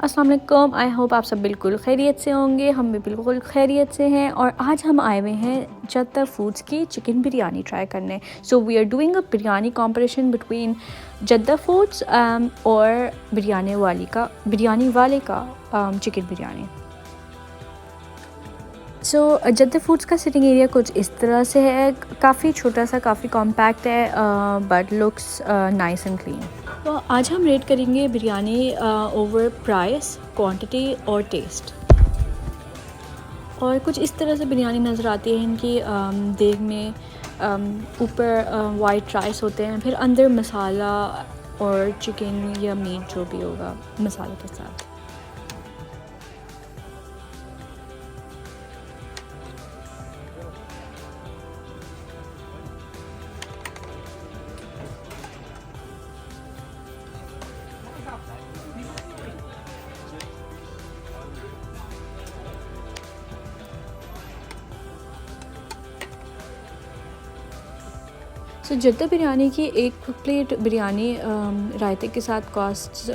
अस्सलाम वालेकुम। I hope आप सब बिल्कुल खैरियत से होंगे। हम भी बिल्कुल खैरियत से हैं और आज हम आए हुए हैं जद्दा फूड्स की चिकन बिरयानी ट्राई करने। So we are doing a biryani competition between Jadda foods और बिरयानी वाले का chicken biryani. So Jadda foods का सिटिंग एरिया कुछ इस तरह से है, काफ़ी छोटा सा, काफ़ी कॉम्पैक्ट है but looks nice and clean. तो आज हम रेट करेंगे बिरयानी ओवर प्राइस, क्वांटिटी और टेस्ट। और कुछ इस तरह से बिरयानी नज़र आती है। इनकी देग में ऊपर वाइट राइस होते हैं, फिर अंदर मसाला और चिकन या मीट जो भी होगा मसाले के साथ। सो जद्दा बिरयानी की एक प्लेट बिरयानी रायते के साथ कॉस्ट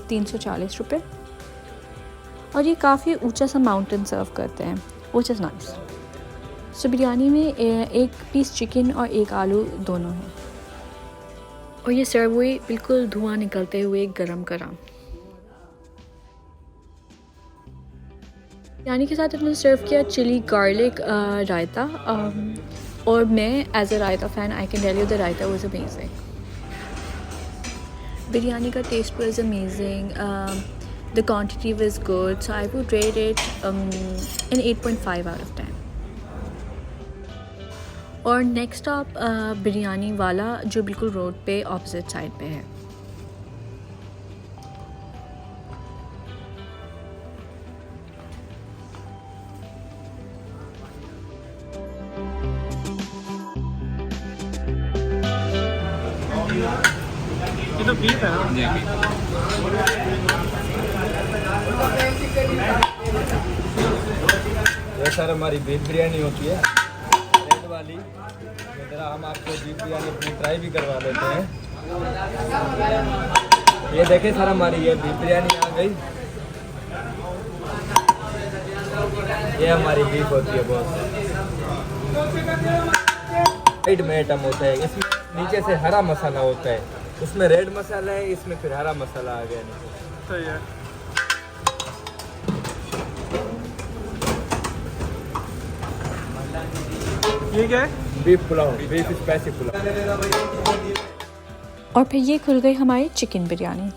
340 रुपये और ये काफ़ी ऊंचा सा माउंटेन सर्व करते हैं, विच इज़ नाइस। सो बिरयानी में एक पीस चिकन और एक आलू दोनों हैं और ये सर्व हुई बिल्कुल धुआं निकलते हुए गरम गरम। बिरयानी के साथ इन्होंने सर्व किया चिली गार्लिक रायता और मैं as a raita fan I can tell you the raita was amazing. Biryani का taste was amazing, the quantity was good, so I would rate it in 8.5 out of 10। और नेक्स्ट स्टॉप बिरयानी वाला जो बिल्कुल रोड पे ऑपोजिट साइड पे है। ये तो बीफ है ना? ये सर हमारी बीफ बिरयानी होती है रेड वाली। जरा हम आपको बीफ बिरयानी अपनी ट्राई भी करवा देते हैं। ये देखें सर हमारी ये बीफ बिरयानी आ गई। ये हमारी बीफ होती है बहुत साइड में आइटम होता है। इसमें नीचे से हरा मसाला होता है, उसमें रेड मसाला है, इसमें फिर हरा मसाला आ गया नीचे। सही है। ये क्या है? Beef pulao, beef spicy pulao. और फिर ये खुल गई हमारी चिकन बिरयानी।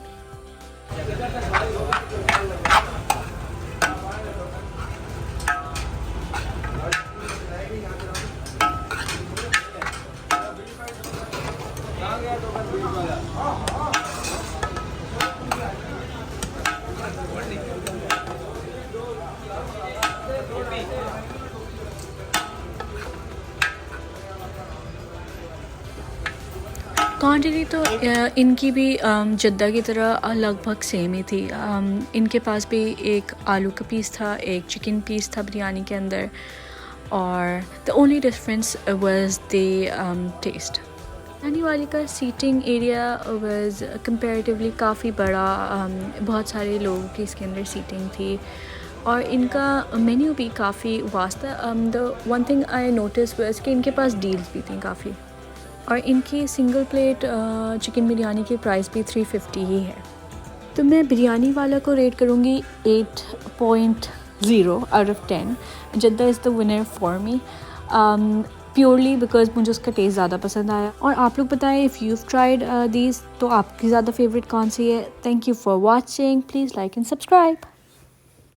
क्वांटिटी तो इनकी भी जद्दा की तरह लगभग सेम ही थी। इनके पास भी एक आलू का पीस था, एक चिकन पीस था बिरयानी के अंदर और the only difference was the taste. Biryani वाली का सीटिंग एरिया वाज कंपैरेटिवली काफ़ी बड़ा, बहुत सारे लोगों की इसके अंदर सीटिंग थी और इनका मेन्यू भी काफ़ी वास्ट था। The one thing I notice was कि इनके पास डील्स भी थी काफ़ी और इनकी सिंगल प्लेट चिकन बिरयानी की प्राइस भी 350 ही है। तो मैं बिरयानी वाला को रेट करूँगी 8.0 out of 10। Jeddah is the winner for me purely because मुझे उसका टेस्ट ज़्यादा पसंद आया। और आप लोग बताएं इफ़ यू ट्राइड दीज तो आपकी ज़्यादा फेवरेट कौन सी है। Thank you for watching, please like and subscribe.